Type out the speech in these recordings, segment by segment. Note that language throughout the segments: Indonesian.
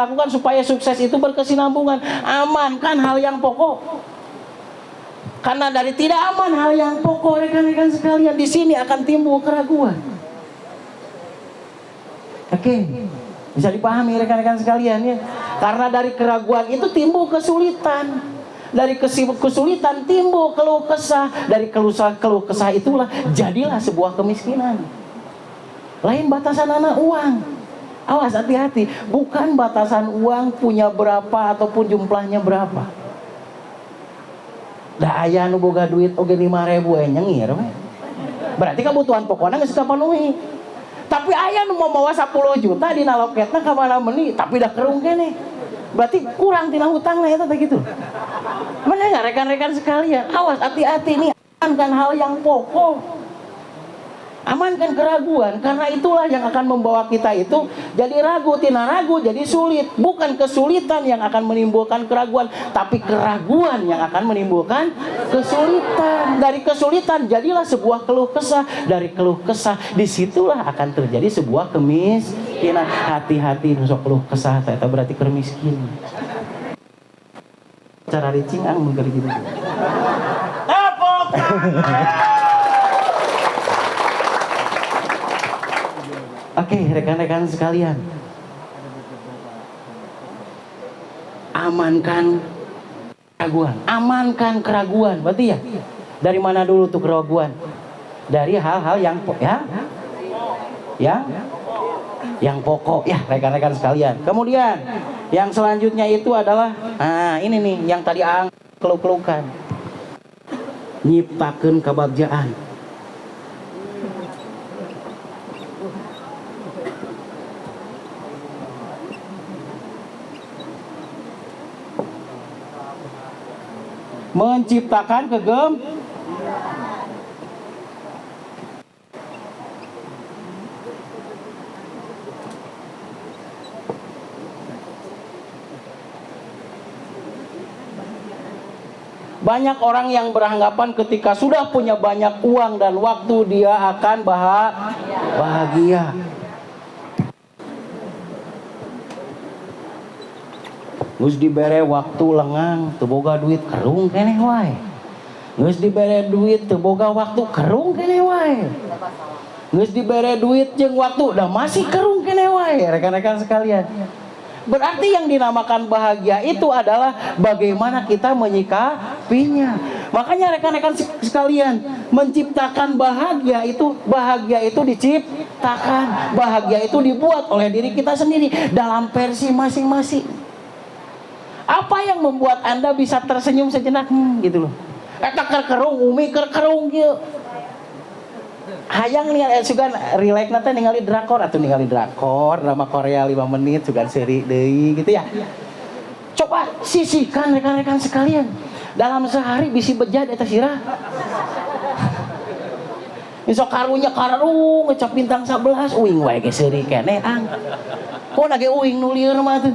lakukan supaya sukses itu berkesinambungan? Amankan hal yang pokok. Karena dari tidak aman hal yang pokok, rekan-rekan sekalian, di sini akan timbul keraguan. Oke, bisa dipahami rekan-rekan sekalian ya. Karena dari keraguan itu timbul kesulitan. Dari kesulitan timbul keluh kesah. Dari keluh kesah itulah jadilah sebuah kemiskinan. Lain batasan anak uang. Awas, hati-hati. Bukan batasan uang punya berapa ataupun jumlahnya berapa. Dah aya nu boga duit oge 5.000 nyengir. Berarti kebutuhan pokoknya geus kapenuhi. Tapi aya nu mau mawa 10 juta dina loketna ka mana meuni, tapi dah kerung keneh. Berarti kurang tina hutangna eta teh gitu. Bener nggak rekan-rekan sekalian? Awas, hati-hati nih, amankan hal yang pokok. Amankan keraguan, karena itulah yang akan membawa kita itu jadi ragu, tina ragu jadi sulit. Bukan kesulitan yang akan menimbulkan keraguan, tapi keraguan yang akan menimbulkan kesulitan. Dari kesulitan jadilah sebuah keluh kesah. Dari keluh kesah disitulah akan terjadi sebuah kemiskinan. Hati-hati nusok keluh kesah, itu berarti kermiskin. Cara ricing mungkin gitu. Oke, rekan-rekan sekalian, amankan keraguan, amankan keraguan. Berarti ya, dari mana dulu tuh keraguan? Dari hal-hal yang pokok ya, rekan-rekan sekalian. Kemudian yang selanjutnya itu adalah, ini nih yang tadi keluh-keluhkan, nyiptakeun kabagjaan. Menciptakan banyak orang yang beranggapan ketika sudah punya banyak uang dan waktu dia akan bahagia. Geus dibere waktu lengang, teu boga duit kerung keneh wae. Geus dibere duit teu boga waktu kerung keneh wae. Geus dibere duit jeung waktu dah masih kerung keneh wae, rekan-rekan sekalian. Berarti yang dinamakan bahagia itu adalah bagaimana kita menyikapinya. Makanya rekan-rekan sekalian, menciptakan bahagia itu diciptakan. Bahagia itu dibuat oleh diri kita sendiri dalam versi masing-masing. Apa yang membuat Anda bisa tersenyum sejenak gitu loh. Eta kerkerung, umi kerkerung kieu. Hayang ningali sugan relax teh ningali drakor atau ningali drakor drama Korea 5 menit sugan seri deui gitu ya. Coba sisihkan rekan-rekan sekalian. Dalam sehari bisi bejat eta sirah. Isok karunya karung ngecap bintang 11 uing wae ge seri keneh ang. Kok nage uing nu lieur mah tuh.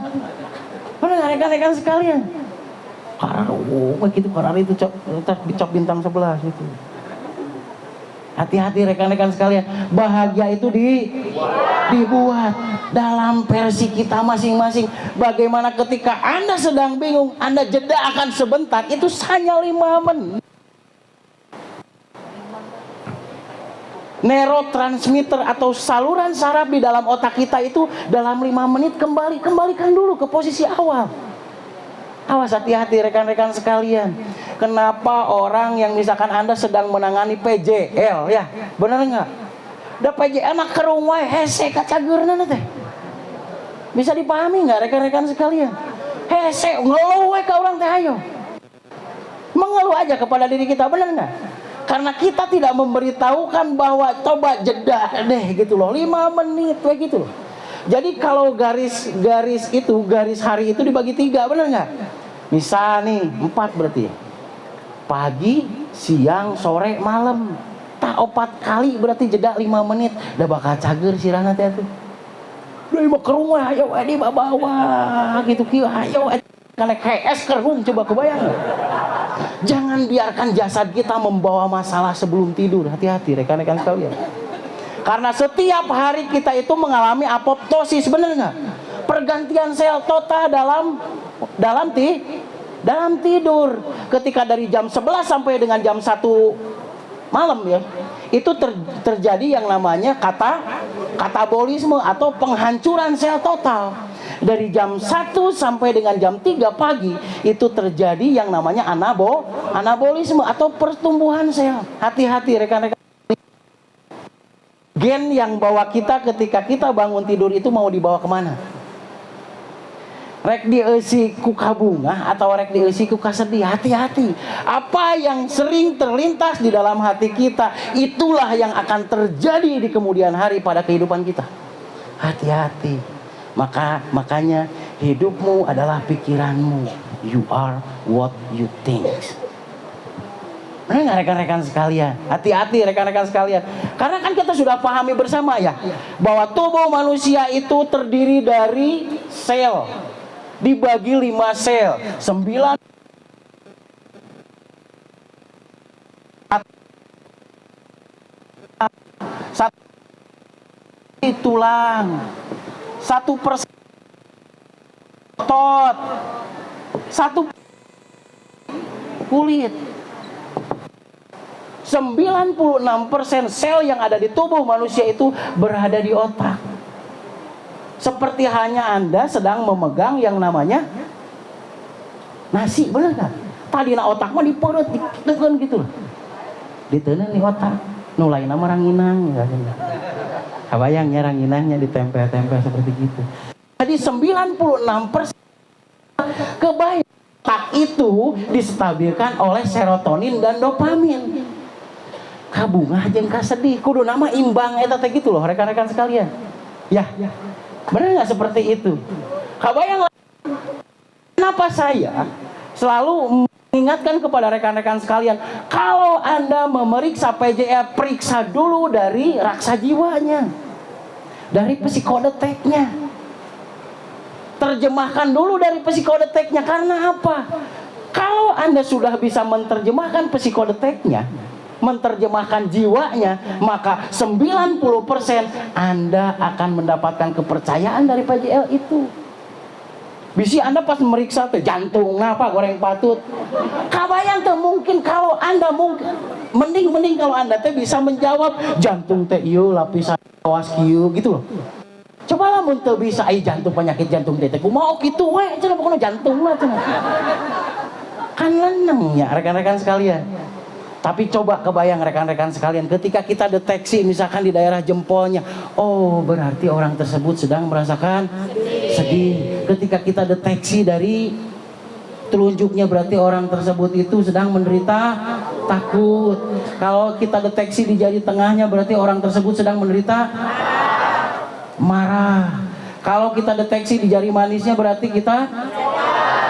Mana rekan-rekan sekalian? Karung gitu, karung itu cop bintang 11 itu. Hati-hati rekan-rekan sekalian, bahagia itu dibuat dalam versi kita masing-masing. Bagaimana ketika Anda sedang bingung, Anda jeda akan sebentar, itu hanya 5 menit. Neurotransmitter atau saluran saraf di dalam otak kita itu dalam 5 menit kembalikan dulu ke posisi awal. Awas, hati-hati rekan-rekan sekalian. Kenapa orang yang misalkan Anda sedang menangani PJL ya, benar nggak? Da PJL mah kerung wae hese kacageurna teh. Bisa dipahami nggak rekan-rekan sekalian? Hese ngeluh we ka urang teh hayo. Mengeluh aja kepada diri kita, benar nggak? Karena kita tidak memberitahukan bahwa coba jeda deh gitu loh, 5 menit kayak gitu loh. Jadi kalau garis hari itu dibagi 3, benar nggak? Misal nih 4 berarti. Pagi, siang, sore, malam. Tak 4 kali berarti jeda 5 menit. Udah bakal cager sirana teh tuh. Udah mau ke rumah, ayo di bawah gitu kieu, ayo karena KS kerung, coba kebayang. Jangan biarkan jasad kita membawa masalah sebelum tidur. Hati-hati rekan-rekan sekalian. Karena setiap hari kita itu mengalami apoptosis, benar nggak? Per pergantian sel total dalam tidur. Ketika dari jam 11 sampai dengan jam 1 malam ya, itu terjadi yang namanya katabolisme atau penghancuran sel total. Dari jam 1 sampai dengan jam 3 pagi itu terjadi yang namanya anabolisme atau pertumbuhan sel. Hati-hati rekan-rekan. Gen yang bawa kita ketika kita bangun tidur itu mau dibawa kemana? Rek dieusi ku kabunga atau rek dieusi ku kasedih. Hati-hati. Apa yang sering terlintas di dalam hati kita, itulah yang akan terjadi di kemudian hari pada kehidupan kita. Hati-hati. Makanya hidupmu adalah pikiranmu. You are what you think. Nah, rekan-rekan sekalian, hati-hati rekan-rekan sekalian. Karena kan kita sudah pahami bersama ya, bahwa tubuh manusia itu terdiri dari sel. Dibagi 5 sel, 9 satu tulang, 1% otot, 1 kulit. 96% sel yang ada di tubuh manusia itu berada di otak. Seperti hanya Anda sedang memegang yang namanya nasi, benar kan? Tadi na otak mah di perut, ditekan gitu loh. Ditekan di otak. Nulai nama ranginang. Kabayangnya ranginangnya ditempel-tempel seperti gitu. Jadi 96% kebayang otak itu distabilkan oleh serotonin dan dopamin. Kabungah jeung kasedih kudu nama imbang eta teh gitu loh rekan-rekan sekalian. Ya. Benar nggak seperti itu? Kabayang kenapa saya selalu mengingatkan kepada rekan-rekan sekalian, kalau Anda memeriksa PJA, periksa dulu dari raksa jiwanya, dari psikodeteknya. Terjemahkan dulu dari psikodeteknya. Karena apa? Kalau Anda sudah bisa menerjemahkan psikodeteknya, menerjemahkan jiwanya, maka 90% Anda akan mendapatkan kepercayaan dari PJL itu. Bisi Anda pas meriksa tuh jantung apa goreng patut. Kabayang tuh mungkin kalau Anda mending kalau Anda teh bisa menjawab jantung teh ieu lapisan awas kieu gitu loh. Cobalah mun teu bisa ai jantung penyakit jantung teh kumaha kitu we cenah pokona jantung lah cenah. Kan leneng ya rekan-rekan sekalian. Tapi coba kebayang rekan-rekan sekalian, ketika kita deteksi misalkan di daerah jempolnya, oh berarti orang tersebut sedang merasakan sedih. Ketika kita deteksi dari telunjuknya, berarti orang tersebut itu sedang menderita takut. Kalau kita deteksi di jari tengahnya, berarti orang tersebut sedang menderita marah. Kalau kita deteksi di jari manisnya, berarti kita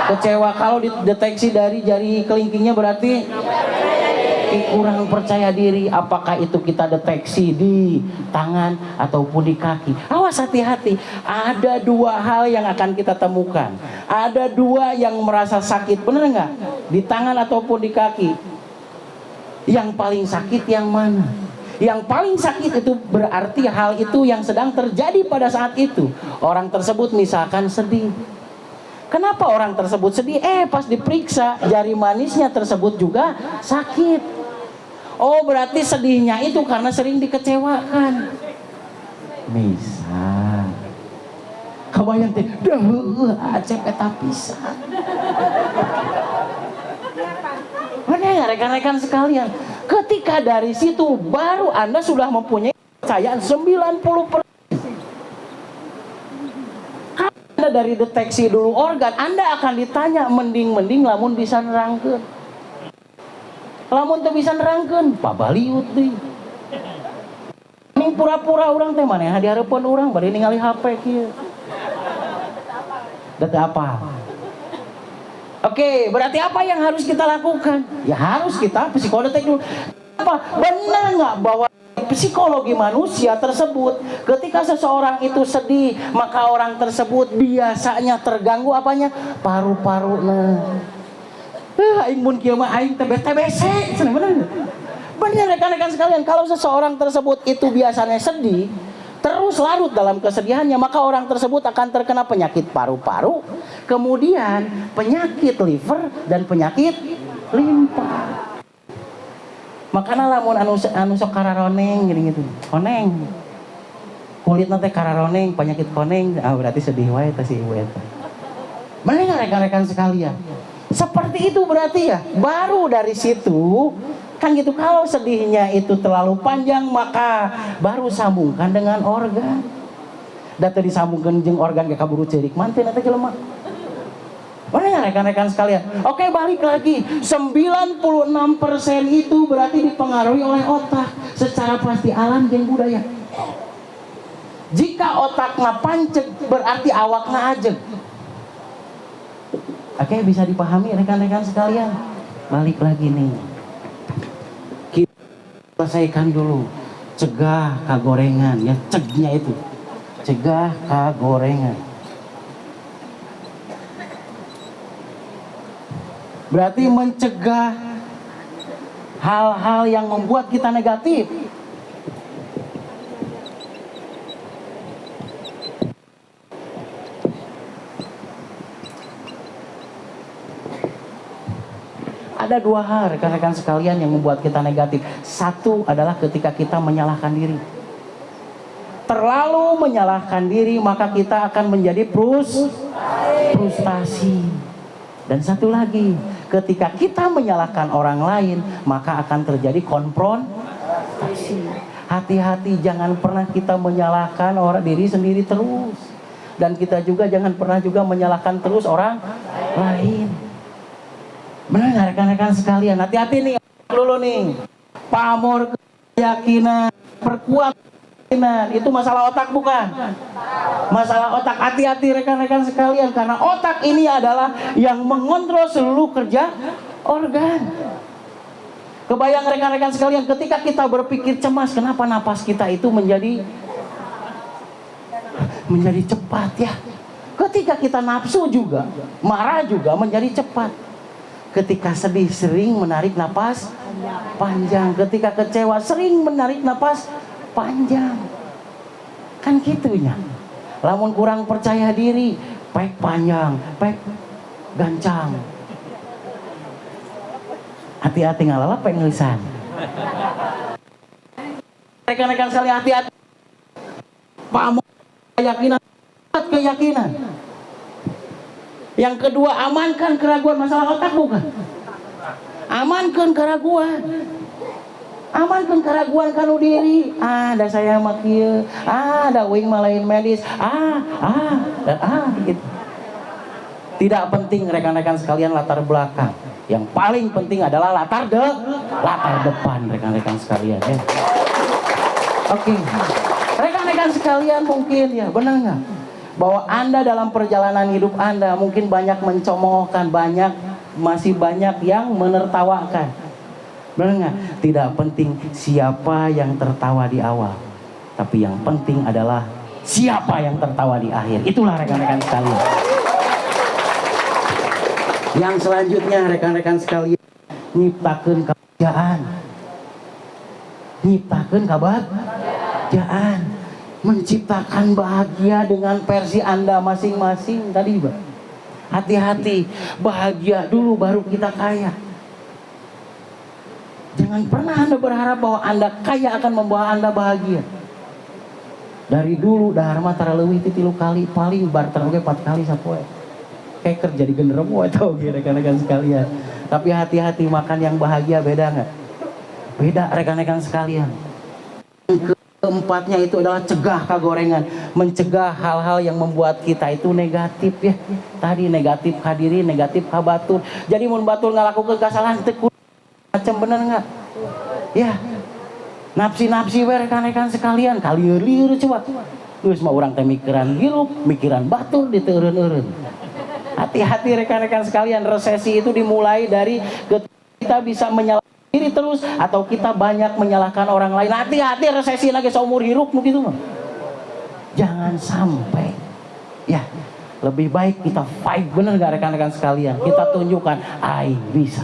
kecewa. Kalau dideteksi dari jari kelingkingnya, berarti kurang percaya diri. Apakah itu kita deteksi di tangan ataupun di kaki? Awas, hati-hati. Ada 2 hal yang akan kita temukan. Ada 2 yang merasa sakit, benar nggak? Di tangan ataupun di kaki. Yang paling sakit yang mana? Yang paling sakit itu berarti hal itu yang sedang terjadi pada saat itu. Orang tersebut misalkan sedih. Kenapa orang tersebut sedih? Pas diperiksa jari manisnya tersebut juga sakit. Oh berarti sedihnya itu karena sering dikecewakan. Misal kabayang teh acep eta pisan. Mana ya rekan-rekan sekalian, ketika dari situ baru Anda sudah mempunyai kepercayaan 90%. Anda dari deteksi dulu organ, Anda akan ditanya mending lamun bisa nerangkeun. Lamun teu bisa nerangkeun, pabaliut deui. Ning pura-pura urang teh maneh di hareupeun urang bari ningali HP kieu. Data apa? Oke, berarti apa yang harus kita lakukan? Ya harus kita psikodetek dulu. Apa? Benar nggak bahwa psikologi manusia tersebut ketika seseorang itu sedih, maka orang tersebut biasanya terganggu apanya? Paru-parunya. Aing mun kieu mah aing TBC, benar. Benar rekan-rekan sekalian, kalau seseorang tersebut itu biasanya sedih, terus larut dalam kesedihannya, maka orang tersebut akan terkena penyakit paru-paru, kemudian penyakit liver dan penyakit limpa. Makanya lamun anu sok kararoneng gini gitu, koneng. Kulit nanti kararoneng, penyakit koneng, berarti sedih wae teh si ieu eta. Mana rekan-rekan sekalian? Seperti itu berarti ya. Baru dari situ kan gitu, kalau sedihnya itu terlalu panjang maka baru sambungkan dengan organ. Data disambungkan jeung organ ke kaburu ceurik manten eta jelema. Mana ya rekan-rekan sekalian? Oke, balik lagi. 96% itu berarti dipengaruhi oleh otak. Secara pasti alam jeung budaya. Jika otakna panceg berarti awakna ajeg. Oke, bisa dipahami rekan-rekan sekalian. Balik lagi nih. Kita selesaikan dulu. Cegah kagorengan ya, cegnya itu. Cegah kagorengan. Berarti mencegah hal-hal yang membuat kita negatif. Ada dua hal rekan-rekan sekalian yang membuat kita negatif. Satu adalah ketika kita menyalahkan diri. Terlalu menyalahkan diri maka kita akan menjadi frustasi. Dan satu lagi, ketika kita menyalahkan orang lain, maka akan terjadi konfrontasi. Hati-hati, jangan pernah kita menyalahkan orang diri sendiri terus. Dan kita juga jangan pernah juga menyalahkan terus orang lain. Benar nggak rekan-rekan sekalian? Hati-hati nih dulu nih. Pamor keyakinan, perkuat keyakinan, itu masalah otak bukan? Masalah otak. Hati-hati rekan-rekan sekalian, karena otak ini adalah yang mengontrol seluruh kerja organ. Kebayang rekan-rekan sekalian, ketika kita berpikir cemas, kenapa napas kita itu menjadi cepat ya? Ketika kita nafsu juga, marah juga menjadi cepat. Ketika sedih sering menarik napas panjang. Ketika kecewa sering menarik napas panjang. Kan gitunya. Lamun kurang percaya diri, pek panjang, pek gancang. Hati-hati ngalalap pek ngelisan. Rekan-rekan sekalian, hati-hati. Pamor keyakinan. Yang kedua, amankan keraguan. Masalah otak bukan? Amankan keraguan. Amankan keraguan kanu diri. Da saya mah kieu. Da uing malain medis. Gitu. Tidak penting rekan-rekan sekalian latar belakang. Yang paling penting adalah latar depan rekan-rekan sekalian ya. Oke. Rekan-rekan sekalian mungkin ya, benar nggak? Bahwa Anda dalam perjalanan hidup Anda mungkin banyak mencemoohkan, masih banyak yang menertawakan. Benar nggak? Tidak penting siapa yang tertawa di awal, tapi yang penting adalah siapa yang tertawa di akhir. Itulah rekan-rekan sekalian. Yang selanjutnya rekan-rekan sekalian, nyiptakeun kebahagiaan. Nyiptakeun kebahagiaan. Menciptakan bahagia dengan versi Anda masing-masing tadi, Pak. Hati-hati, bahagia dulu baru kita kaya. Jangan pernah Anda berharap bahwa Anda kaya akan membawa Anda bahagia. Dari dulu dahar mah tara leuwih ti 3 kali, paling barter oge 4 kali sapoe. Kayak kerja di genderuwo eta oge rekan-rekan sekalian. Tapi hati-hati, makan yang bahagia beda enggak? Beda rekan-rekan sekalian. Keempatnya itu adalah cegah kagorengan, mencegah hal-hal yang membuat kita itu negatif ya. Tadi negatif ka diri, negatif ka batur. Jadi mun batur ngalakukeun kasalahan teu macam bener enggak? Ya. Nafsi-nafsi we rekan-rekan sekalian, kalieur-lieur coba. Geus mah urang teh mikiran hirup, mikiran batur diteureun-eureun. Hati-hati rekan-rekan sekalian, resesi itu dimulai dari kita bisa menyalahkan diri terus atau kita banyak menyalahkan orang lain. Hati-hati, resesi lagi seumur hidup begitu mah. Jangan sampai. Ya, lebih baik kita fight, bener gak rekan-rekan sekalian? Kita tunjukkan, I bisa.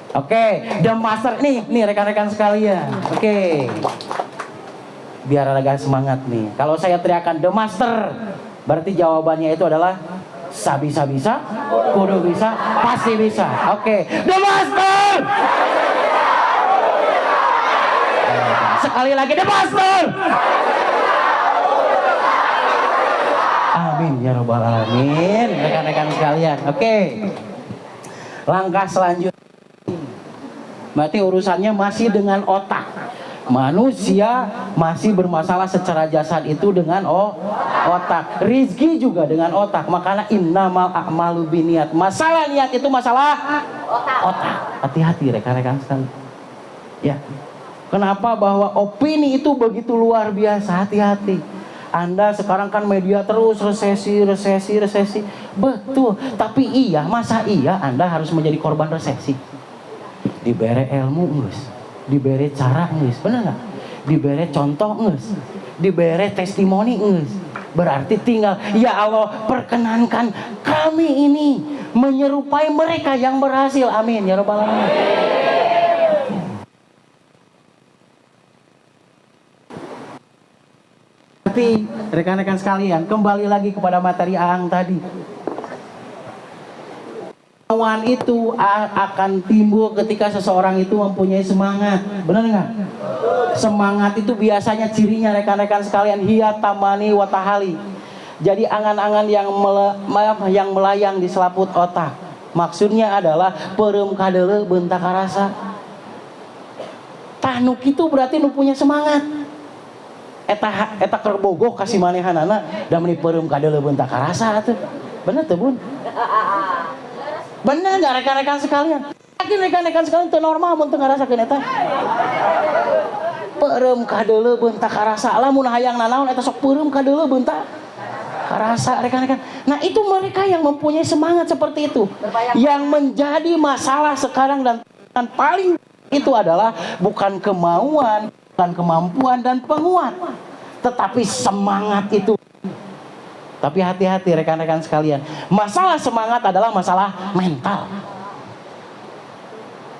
Oke, The Master nih rekan-rekan sekalian. Oke. Biar agak semangat nih. Kalau saya teriakan The Master, berarti jawabannya itu adalah bisa, kudu bisa, pasti bisa. Oke, The Master. Sekali lagi The Master. Amin ya rabbal alamin. Rekan-rekan sekalian. Oke. Langkah selanjutnya, berarti urusannya masih dengan otak. Manusia masih bermasalah secara jasad itu dengan otak. Rizki juga dengan otak. Makanya innamal a'malu binniat. Masalah niat itu masalah otak. Hati-hati rekan-rekan sekalian. Ya. Kenapa bahwa opini itu begitu luar biasa? Hati-hati. Anda sekarang kan media terus resesi. Betul. Tapi masa Anda harus menjadi korban resesi? Dibere ilmu ngus, dibere cara ngus, bener nggak? Dibere contoh ngus, dibere testimoni ngus. Berarti tinggal ya Allah perkenankan kami ini menyerupai mereka yang berhasil. Amin ya rabbal alamin. Tapi rekan-rekan sekalian, kembali lagi kepada materi Aang tadi. Kemauan itu akan timbul ketika seseorang itu mempunyai semangat. Benar nggak? Semangat itu biasanya cirinya rekan-rekan sekalian hiyatamani watahali. Jadi angan-angan yang melayang di selaput otak. Maksudnya adalah perem kadele bentak rasa. Tahnuk itu berarti nu punya semangat. Eta kerbogoh kasih manehanana da meni perem kadele bentak rasa atuh. Bener tuh Bun? Bener nggak rekan-rekan sekalian? Yakin rekan-rekan sekalian teu normal mun teu ngarasakeun eta. Perem kadele bentak rasa. Lamun hayang nanaon eta sok perem kadele bentak rasa rekan-rekan. Nah, itu mereka yang mempunyai semangat seperti itu. Yang menjadi masalah sekarang dan paling itu adalah bukan kemauan, bukan kemampuan dan penguat, tetapi semangat itu. Tapi hati-hati rekan-rekan sekalian, masalah semangat adalah masalah mental.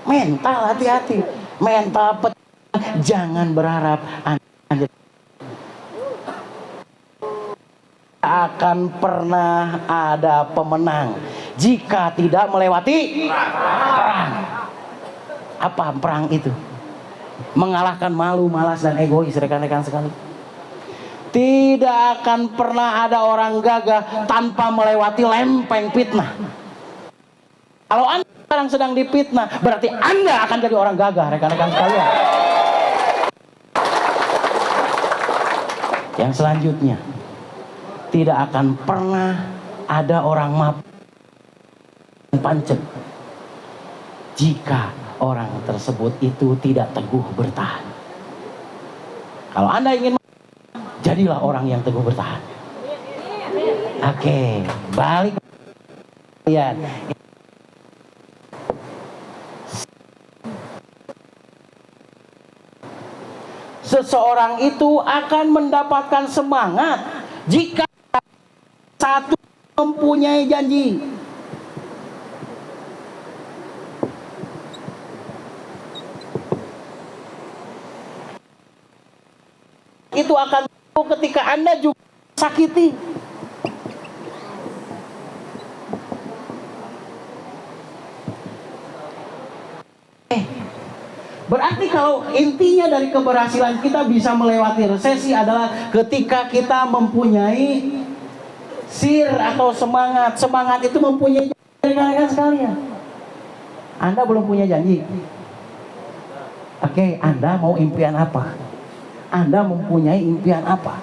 Mental, hati-hati. Mental jangan berharap Anda akan pernah ada pemenang jika tidak melewati perang. Apa perang itu? Mengalahkan malu, malas, dan egois rekan-rekan sekalian. Tidak akan pernah ada orang gagah tanpa melewati lempeng fitnah. Kalau Anda sekarang sedang difitnah, berarti Anda akan jadi orang gagah rekan-rekan sekalian. Yang selanjutnya, tidak akan pernah ada orang mabuk pancet jika orang tersebut itu tidak teguh bertahan. Kalau Anda ingin jadilah orang yang teguh bertahan. Oke, balik kalian. Seseorang itu akan mendapatkan semangat jika satu mempunyai janji. Itu akan ketika Anda juga sakiti. Berarti kalau intinya dari keberhasilan kita bisa melewati resesi adalah ketika kita mempunyai sir atau semangat. Semangat itu mempunyai janji rekan-rekan sekalian. Anda belum punya janji. Oke, Anda mau impian apa? Anda mempunyai impian apa?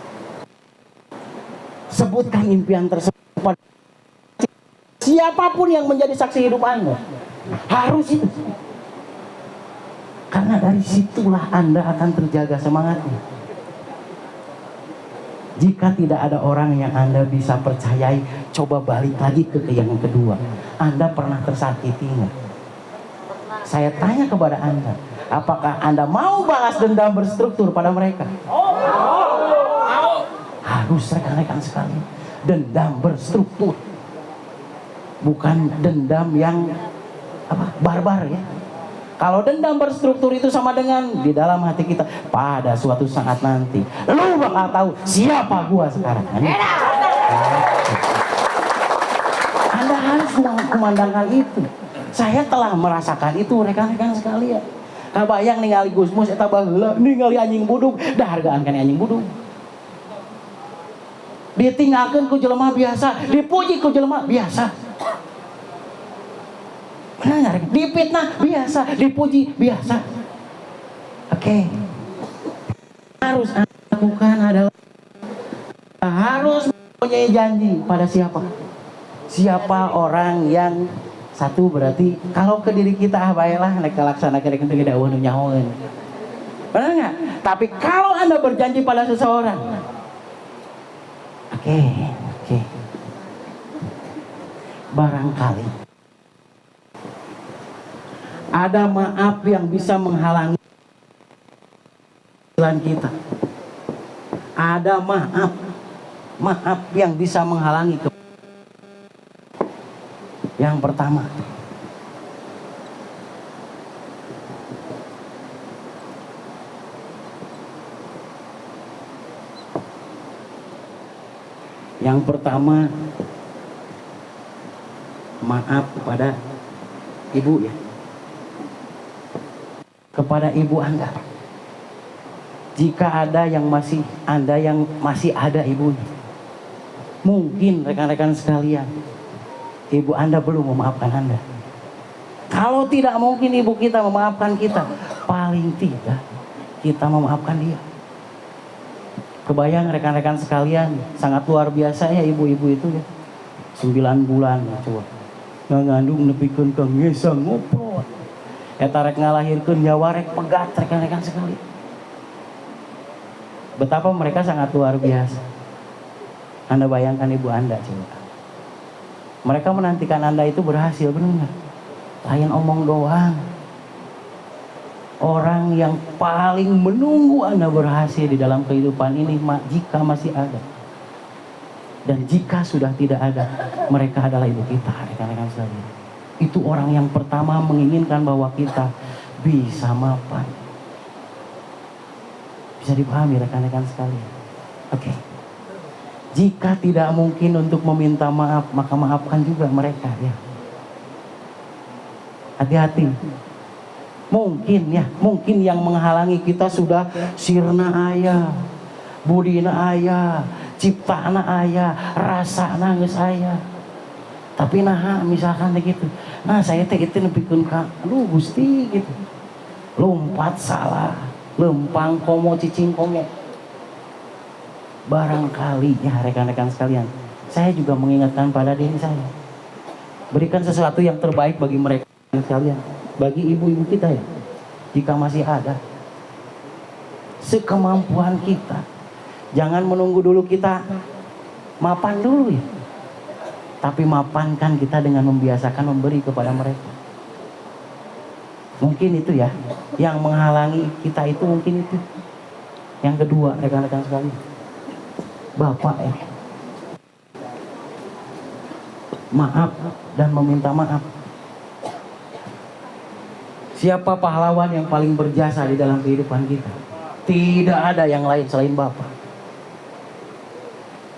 Sebutkan impian tersebut. Siapapun yang menjadi saksi hidup Anda. Harus itu. Karena dari situlah Anda akan terjaga semangatnya. Jika tidak ada orang yang Anda bisa percayai, coba balik lagi ke yang kedua. Anda pernah tersakiti nggak? Saya tanya kepada Anda, apakah Anda mau balas dendam berstruktur pada mereka? Harus rekan-rekan sekali. Dendam berstruktur. Bukan dendam yang barbar ya. Kalau dendam berstruktur itu sama dengan di dalam hati kita, pada suatu saat nanti lu bakal tahu siapa gua sekarang. Anda harus memandangkan itu. Saya telah merasakan itu rekan-rekan sekalian. Kabayang ningali Gusmus eta baheula ningali anjing budug, dah hargaan kan anjing budug. Ditinggalkan ku jelema biasa, dipuji ku jelema biasa. Benar, dipitnah biasa, dipuji biasa. Oke. Harus lakukan adalah harus mempunyai janji pada siapa? Siapa orang yang satu berarti kalau ke diri kita baiklah nek laksanakeun teu dawuh nu nyahoeun. Benar enggak? Tapi kalau Anda berjanji pada seseorang, Oke. Barangkali ada maaf yang bisa menghalangi jalan kita. Ada maaf yang bisa menghalangi yang pertama, maaf kepada ibu ya. Kepada ibu Anda. Jika ada yang masih ada ibunya. Mungkin rekan-rekan sekalian, ibu Anda belum memaafkan Anda. Kalau tidak mungkin ibu kita memaafkan kita, paling tidak kita memaafkan dia. Kebayang rekan-rekan sekalian, sangat luar biasa ya ibu-ibu itu ya. 9 bulan coba. Ngandung nepikeun ka ngesang ngoprot. Eta rek ngalahirkeun nyawa rek pegat rekan-rekan sekalian. Betapa mereka sangat luar biasa. Anda bayangkan ibu Anda coba. Mereka menantikan Anda itu berhasil, benar? Lain omong doang. Orang yang paling menunggu Anda berhasil di dalam kehidupan ini jika masih ada. Dan jika sudah tidak ada, mereka adalah ibu kita, rekan-rekan sekalian. Itu orang yang pertama menginginkan bahwa kita bisa mapan. Bisa dipahami rekan-rekan sekalian. Oke. Jika tidak mungkin untuk meminta maaf, maka maafkan juga mereka ya. Hati-hati. Mungkin yang menghalangi kita sudah sirna aya, budina aya, ciptana aya, rasana geus aya. Tapi nah misalkan begitu. Nah saya teh itu nepikeun ka aduh Gusti gitu. Lompat salah, lempang komo cicing komo. Barangkali ya rekan-rekan sekalian, saya juga mengingatkan pada diri saya. Berikan sesuatu yang terbaik bagi mereka sekalian, bagi ibu-ibu kita ya. Jika masih ada, sekemampuan kita. Jangan menunggu dulu kita mapan dulu ya. Tapi mapankan kita dengan membiasakan memberi kepada mereka. Mungkin itu ya, yang menghalangi kita itu mungkin itu. Yang kedua rekan-rekan sekalian, Bapak ya. Maaf dan meminta maaf. Siapa pahlawan yang paling berjasa di dalam kehidupan kita? Tidak ada yang lain selain Bapak.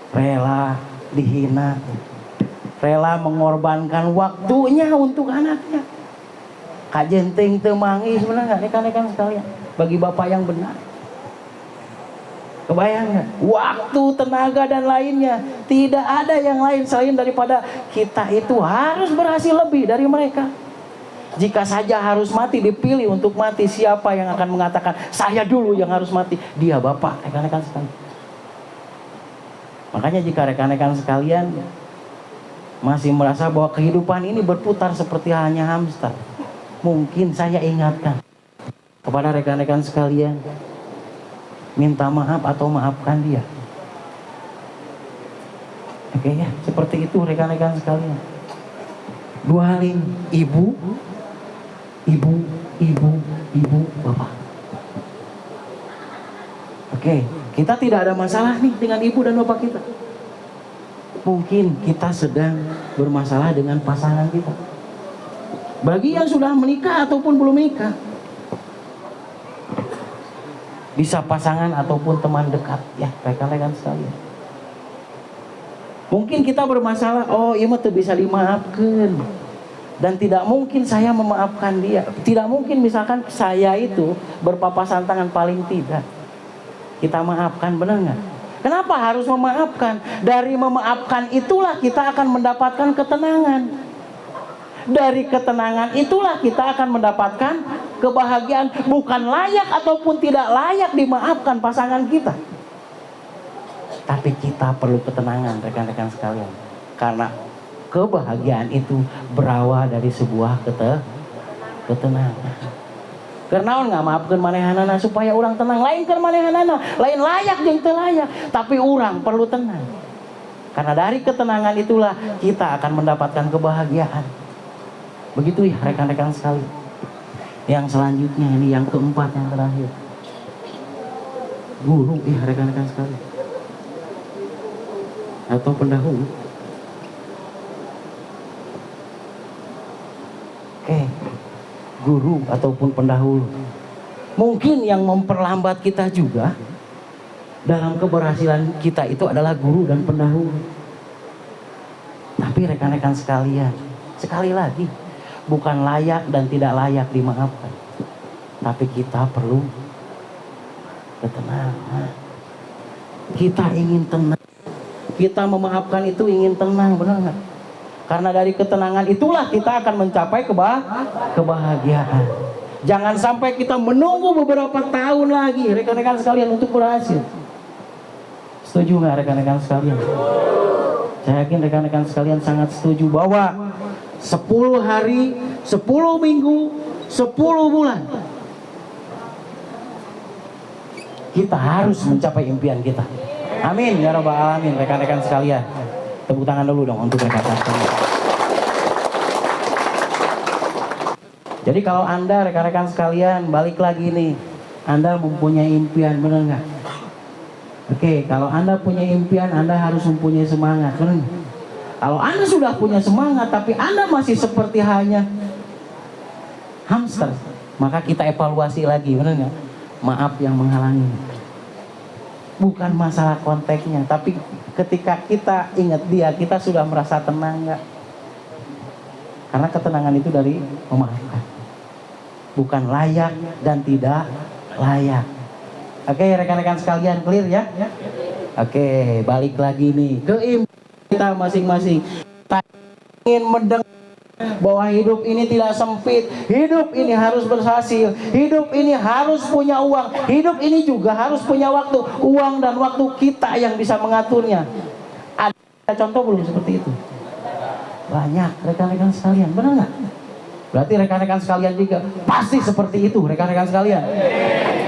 Rela dihina, rela mengorbankan waktunya untuk anaknya. Kajenteng teu manggih sebenarnya rekan-rekan sekalian. Bagi Bapak yang benar. Kebayang gak? Waktu, tenaga dan lainnya. Tidak ada yang lain selain daripada kita itu harus berhasil lebih dari mereka. Jika saja harus mati, dipilih untuk mati, siapa yang akan mengatakan saya dulu yang harus mati? Dia Bapak, rekan-rekan sekalian. Makanya jika rekan-rekan sekalian masih merasa bahwa kehidupan ini berputar seperti hanya hamster, mungkin saya ingatkan kepada rekan-rekan sekalian, minta maaf atau maafkan dia. Oke ya, seperti itu rekan-rekan sekalian. 2 hal ini, ibu, Bapak. Oke, kita tidak ada masalah nih dengan ibu dan bapak kita. Mungkin kita sedang bermasalah dengan pasangan kita. Bagi yang sudah menikah ataupun belum menikah, bisa pasangan ataupun teman dekat, ya rekan-rekan sekalian. Mungkin kita bermasalah, oh iya mah tuh bisa dimaafkan, dan tidak mungkin saya memaafkan dia. Tidak mungkin misalkan saya itu berpapasan tangan, paling tidak kita maafkan, benar nggak? Kenapa harus memaafkan? Dari memaafkan itulah kita akan mendapatkan ketenangan. Dari ketenangan itulah kita akan mendapatkan kebahagiaan. Bukan layak ataupun tidak layak dimaafkan pasangan kita, tapi kita perlu ketenangan, rekan-rekan sekalian. Karena kebahagiaan itu berawal dari sebuah ketenangan. Karena orang nggak maafkan manehanana supaya orang tenang. Lain kan manehanana, lain layak jeung teu layak. Tapi orang perlu tenang. Karena dari ketenangan itulah kita akan mendapatkan kebahagiaan. Begitu ya rekan-rekan sekalian. Yang selanjutnya ini yang keempat, yang terakhir. Guru ya rekan-rekan sekalian. Atau pendahulu. Oke. Guru ataupun pendahulu. Mungkin yang memperlambat kita juga dalam keberhasilan kita itu adalah guru dan pendahulu. Tapi rekan-rekan sekalian, sekali lagi, bukan layak dan tidak layak dimaafkan, tapi kita perlu ketenangan. Kita ingin tenang. Kita memaafkan itu ingin tenang, benar nggak? Karena dari ketenangan itulah kita akan mencapai kebahagiaan. Jangan sampai kita menunggu beberapa tahun lagi, rekan-rekan sekalian, untuk berhasil. Setuju nggak rekan-rekan sekalian? Saya yakin rekan-rekan sekalian sangat setuju bahwa 10 hari, 10 minggu, 10 bulan kita harus mencapai impian kita. Amin ya rabbal alamin, rekan-rekan sekalian. Tepuk tangan dulu dong untuk rekan-rekan sekalian. Jadi kalau Anda rekan-rekan sekalian balik lagi nih, Anda mempunyai impian, benar nggak? Oke, kalau Anda punya impian, Anda harus mempunyai semangat, benar nggak? Kalau Anda sudah punya semangat tapi Anda masih seperti hanya hamster, maka kita evaluasi lagi, benar nggak? Maaf yang menghalangi. Bukan masalah konteksnya, tapi ketika kita ingat dia, kita sudah merasa tenang nggak? Karena ketenangan itu dari memaafkan. Bukan layak dan tidak layak. Oke, rekan-rekan sekalian, clear ya? Oke, balik lagi nih ke impian kita masing-masing. Kita ingin mendengar bahwa hidup ini tidak sempit, hidup ini harus berhasil, hidup ini harus punya uang, hidup ini juga harus punya waktu. Uang dan waktu kita yang bisa mengaturnya. Ada contoh belum seperti itu? Banyak rekan-rekan sekalian, benar nggak? Berarti rekan-rekan sekalian juga pasti seperti itu, rekan-rekan sekalian.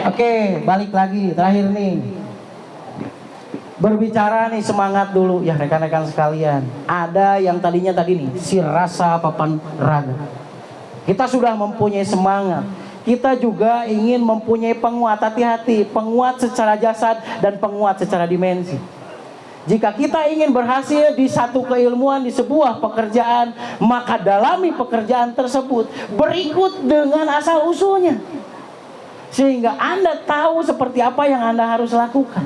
Oke, balik lagi, terakhir nih. Berbicara nih semangat dulu ya rekan-rekan sekalian. Ada yang tadinya tadi nih, si rasa papan raga. Kita sudah mempunyai semangat. Kita juga ingin mempunyai penguat, hati-hati, penguat secara jasad dan penguat secara dimensi. Jika kita ingin berhasil di satu keilmuan, di sebuah pekerjaan, maka dalami pekerjaan tersebut berikut dengan asal usulnya. Sehingga Anda tahu seperti apa yang Anda harus lakukan.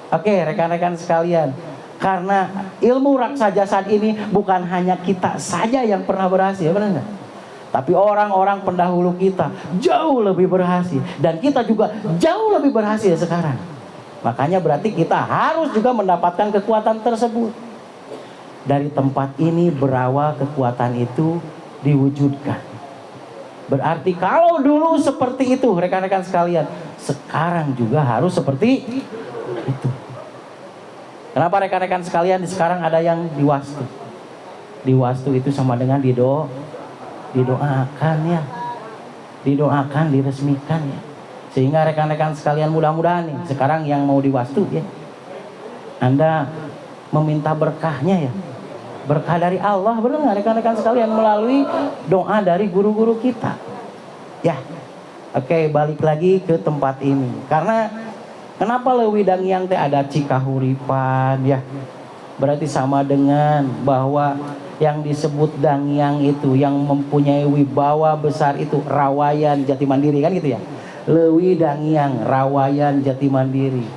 Oke, rekan-rekan sekalian, karena ilmu raksa jasad ini bukan hanya kita saja yang pernah berhasil, benar nggak? Tapi orang-orang pendahulu kita jauh lebih berhasil, dan kita juga jauh lebih berhasil sekarang. Makanya berarti kita harus juga mendapatkan kekuatan tersebut. Dari tempat ini berawal kekuatan itu diwujudkan. Berarti kalau dulu seperti itu, rekan-rekan sekalian, sekarang juga harus seperti itu. Kenapa rekan-rekan sekalian sekarang ada yang diwastu? Diwastu itu sama dengan didoakan ya. Didoakan, diresmikan ya. Sehingga rekan-rekan sekalian mudah-mudahan nih sekarang yang mau diwastu ya, Anda meminta berkahnya ya. Berkah dari Allah, benar nggak rekan-rekan sekalian, melalui doa dari guru-guru kita. Ya. Oke, balik lagi ke tempat ini. Karena kenapa leuwidang yang teh ada cikahuripan ya? Berarti sama dengan bahwa yang disebut Dangyang itu, yang mempunyai wibawa besar itu Rawayan Jati Mandiri kan gitu ya. Leuwi Dangyang Rawayan Jati Mandiri.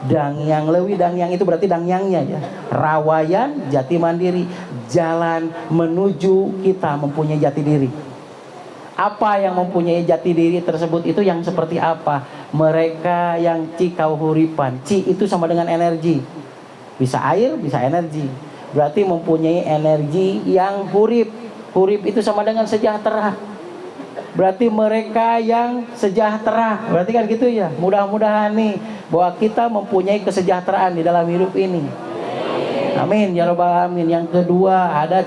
Dangyang Leuwi Dangyang itu berarti Dangyangnya ya. Rawayan Jati Mandiri, jalan menuju kita mempunyai jati diri. Apa yang mempunyai jati diri tersebut itu yang seperti apa? Mereka yang cikau huripan. Ci itu sama dengan energi. Bisa air, bisa energi. Berarti mempunyai energi yang hurip. Hurip itu sama dengan sejahtera. Berarti mereka yang sejahtera. Berarti kan gitu ya. Mudah-mudahan nih bahwa kita mempunyai kesejahteraan di dalam hidup ini. Amin ya rabbal alamin. Yang kedua ada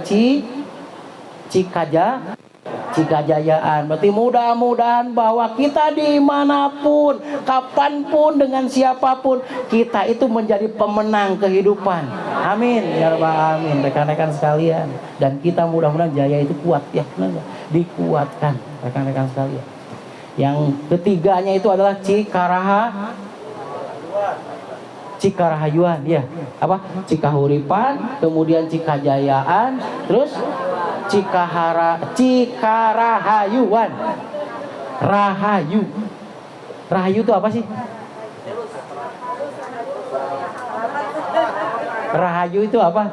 Cikajayaan. Berarti mudah-mudahan bahwa kita dimanapun, kapanpun, dengan siapapun, kita itu menjadi pemenang kehidupan. Amin ya rabbal alamin, rekan-rekan sekalian. Dan kita mudah-mudahan jaya itu kuat ya, benar? Dikuatkan rekan-rekan sekalian. Yang ketiganya itu adalah Cikarahayuan ya. Apa? Cikahuripan, kemudian Cikajayaan, terus Cikarahayuan. Rahayu itu apa sih? Rahayu itu apa?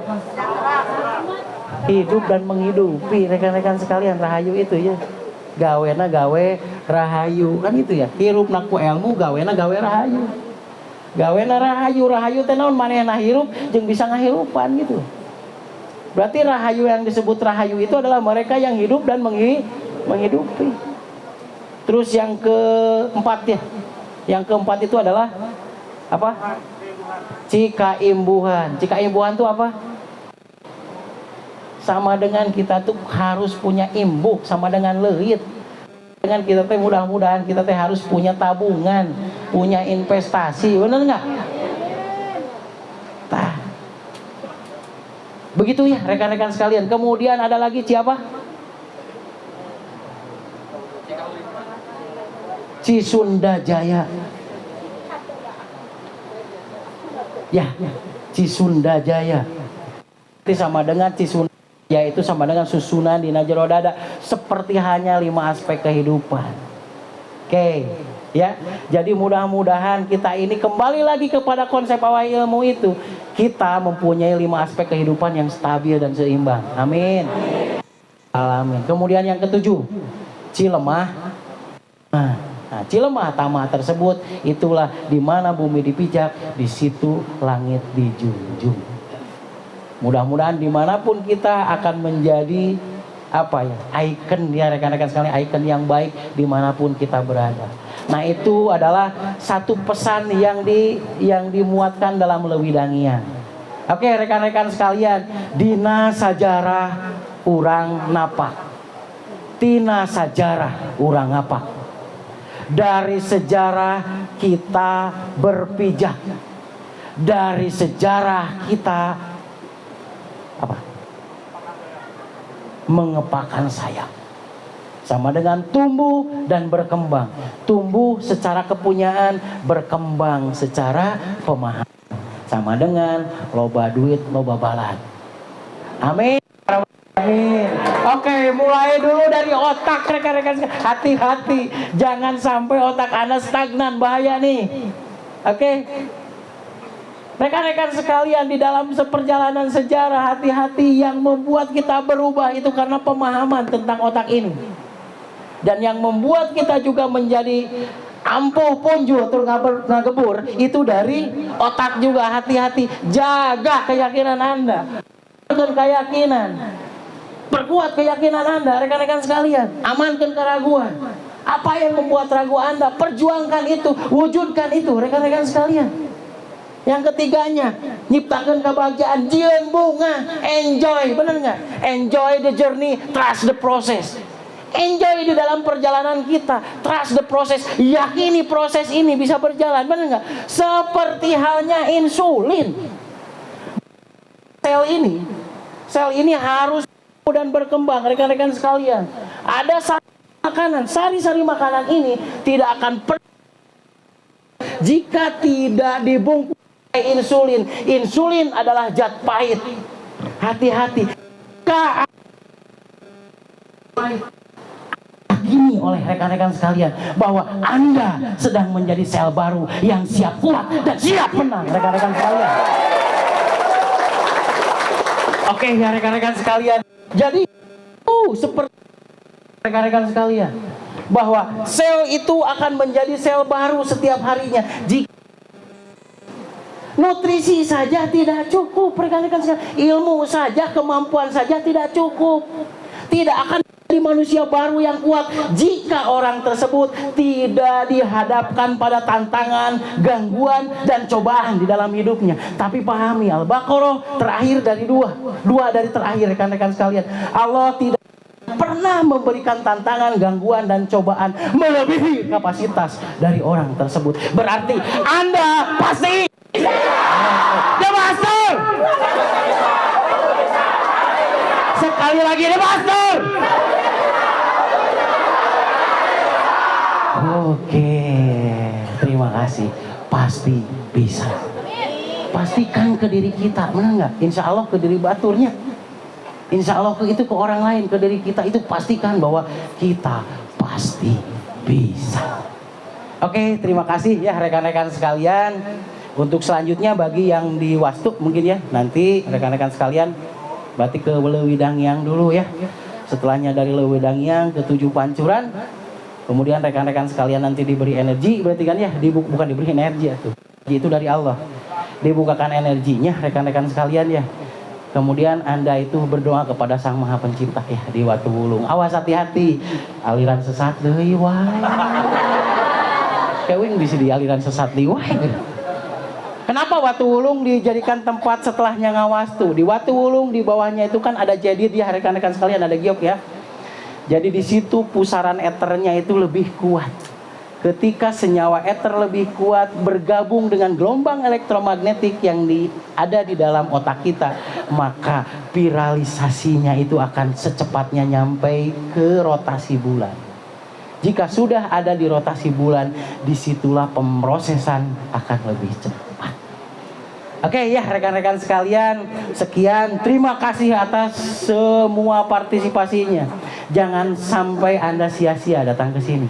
Hidup dan menghidupi, rekan-rekan sekalian. Rahayu itu ya. Gawena gawe rahayu kan itu ya. Hirup naku ilmu, gawena gawe rahayu. Gawena rahayu teh naon manehna hirup jeung bisa ngahirupan gitu. Berarti rahayu yang disebut rahayu itu adalah mereka yang hidup dan menghidupi. Terus yang keempat ya. Yang keempat itu adalah apa? Cikaimbuhan. Cikaimbuhan itu apa? Sama dengan kita tuh harus punya imbuh, sama dengan leuit. Dengan kita teh mudah-mudahan kita teh harus punya tabungan, punya investasi, bener nggak? Begitu ya rekan-rekan sekalian. Kemudian ada lagi siapa? Cisundajaya. Ya, Cisundajaya. Itu sama dengan Cisundajaya itu sama dengan susunan di jero dada, seperti hanya 5 aspek kehidupan. Oke. Ya, jadi mudah-mudahan kita ini kembali lagi kepada konsep awal ilmu itu. Kita mempunyai 5 aspek kehidupan yang stabil dan seimbang. Amin. Amin. Kemudian yang ketujuh, Cilemah. Nah, Cilemah tamah tersebut itulah di mana bumi dipijak, di situ langit dijunjung. Mudah-mudahan dimanapun kita akan menjadi apa ya, ikon ya rekan-rekan sekalian, ikon yang baik dimanapun kita berada. Nah itu adalah satu pesan yang dimuatkan dalam Leuwi Dangyang. Oke rekan-rekan sekalian, dina sajarah urang napak, tina sajarah urang ngapak. Dari sejarah kita berpijak, dari sejarah kita apa? Mengepakkan sayap. Sama dengan tumbuh dan berkembang. Tumbuh secara kepunyaan, berkembang secara pemahaman. Sama dengan loba duit, loba balad. Amin. Amin. Oke, mulai dulu dari otak rekan-rekan. Hati-hati, jangan sampai otak Anda stagnan, bahaya nih. Oke. Rekan-rekan sekalian, di dalam seperjalanan sejarah, hati-hati, yang membuat kita berubah itu karena pemahaman tentang otak ini. Dan yang membuat kita juga menjadi ampuh punjuh tur ngagebur itu dari otak juga. Hati-hati, jaga keyakinan Anda. Dengan keyakinan, perkuat keyakinan Anda rekan-rekan sekalian. Amankan keraguan. Apa yang membuat ragu Anda, perjuangkan itu, wujudkan itu rekan-rekan sekalian. Yang ketiganya, nyiptakan kebahagiaan, jieun bunga, enjoy, bener nggak? Enjoy the journey, trust the process. Enjoy di dalam perjalanan kita, trust the process, yakini proses ini bisa berjalan, bener nggak? Seperti halnya insulin. Sel ini harus dan berkembang, rekan-rekan sekalian. Ada sari-sari makanan ini tidak akan jika tidak dibungkus insulin. Insulin adalah zat pahit. Hati-hati. Gini oleh rekan-rekan sekalian bahwa Anda sedang menjadi sel baru yang siap kuat dan siap menang, rekan-rekan sekalian. Oke ya rekan-rekan sekalian. Jadi seperti rekan-rekan sekalian bahwa sel itu akan menjadi sel baru setiap harinya. Jika nutrisi saja tidak cukup, rekan-rekan sekalian, ilmu saja, kemampuan saja tidak cukup. Tidak akan menjadi manusia baru yang kuat jika orang tersebut tidak dihadapkan pada tantangan, gangguan, dan cobaan di dalam hidupnya. Tapi pahami Al-Baqarah terakhir dari dua dari terakhir rekan-rekan sekalian. Allah tidak pernah memberikan tantangan, gangguan, dan cobaan melebihi kapasitas dari orang tersebut. Berarti Anda pasti The Master. Sekali lagi The Master. Oke, terima kasih. Pasti bisa. Pastikan ke diri kita, benar nggak? Insya Allah ke diri baturnya. Insya Allah itu ke orang lain, ke diri kita itu pastikan bahwa kita pasti bisa. Oke, terima kasih ya rekan-rekan sekalian. Untuk selanjutnya bagi yang di Wastu mungkin ya, nanti rekan-rekan sekalian berarti ke Leuwidangyang dulu ya. Setelahnya dari Leuwidangyang ke 7 Pancuran. Kemudian rekan-rekan sekalian nanti diberi energi, berarti kan ya, bukan diberi energi ya tuh. Itu dari Allah. Dibukakan energinya rekan-rekan sekalian ya. Kemudian Anda itu berdoa kepada Sang Maha Pencipta ya di Watu Wulung. Awas hati-hati, aliran sesat deui wae. Kewing di sini aliran sesat deui wae. Kenapa Watu Wulung dijadikan tempat setelahnya Ngawastu? Di Watu Wulung di bawahnya itu kan ada jadid ya rekan-rekan sekalian, ada giok ya. Jadi di situ pusaran eternya itu lebih kuat. Ketika senyawa eter lebih kuat bergabung dengan gelombang elektromagnetik yang ada di dalam otak kita, maka viralisasinya itu akan secepatnya nyampe ke rotasi bulan. Jika sudah ada di rotasi bulan, disitulah pemrosesan akan lebih cepat. Oke ya rekan-rekan sekalian, sekian, terima kasih atas semua partisipasinya. Jangan sampai Anda sia-sia datang ke sini.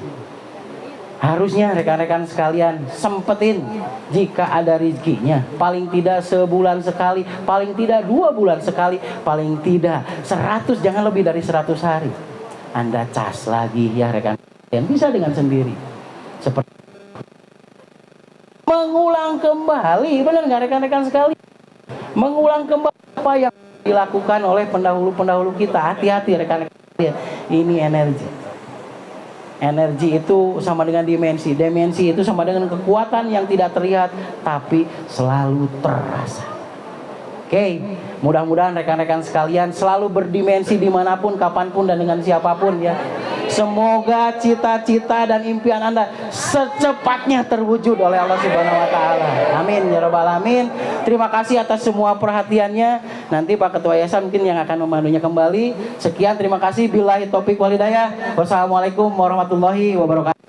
Harusnya rekan-rekan sekalian sempetin jika ada rezekinya. Paling tidak sebulan sekali, paling tidak 2 bulan sekali, paling tidak 100, jangan lebih dari 100 hari. Anda cas lagi ya rekan yang bisa dengan sendiri. Seperti mengulang kembali, benar nggak rekan-rekan sekalian? Mengulang kembali apa yang dilakukan oleh pendahulu-pendahulu kita. Hati-hati rekan-rekan sekalian. Ini energi. Energi itu sama dengan dimensi. Dimensi itu sama dengan kekuatan yang tidak terlihat tapi selalu terasa. Oke, mudah-mudahan rekan-rekan sekalian selalu berdimensi dimanapun, kapanpun, dan dengan siapapun ya. Semoga cita-cita dan impian Anda secepatnya terwujud oleh Allah Subhanahu wa Ta'ala. Amin ya Rabbal Alamin. Terima kasih atas semua perhatiannya. Nanti Pak Ketua Yayasan mungkin yang akan memandunya kembali. Sekian, terima kasih. Billahi taufiq wal hidayah. Wassalamualaikum warahmatullahi wabarakatuh.